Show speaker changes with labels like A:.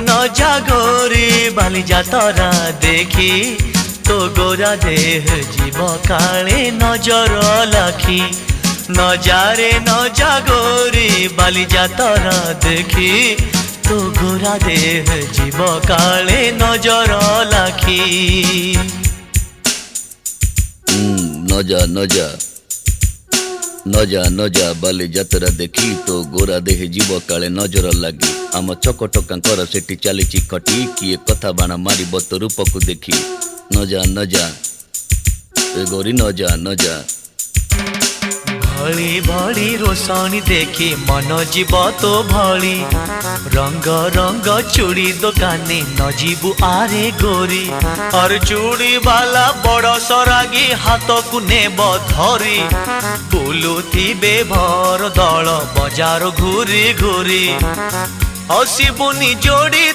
A: न जागोरी बाली जातरा देखी तो गोरा देह जीव काले नजर लाखी न जारे न जागोरी बाली जातरा देखी तो गोरा देह जीव काले नजर लाखी।
B: नजा नजा नजा नजा बाली जातरा देखी तो गोरा देह जीव काले नजर लगी आम चकटकांकर सेठी चली खटी किए कथा बाण मार तो रूप को देखी नजा नजा ए गोरी नजा नजा।
A: भली भली रोशनी देखी मन जीव तो भली रंग रंग चूड़ी दुकानी न जीवु आरे गोरी और चूड़ी वाला बड़ सरागी हाथ को नेब धरी बुलुथिबे भर दल बजार घूरी घूरी हसीबुनी जोड़ी।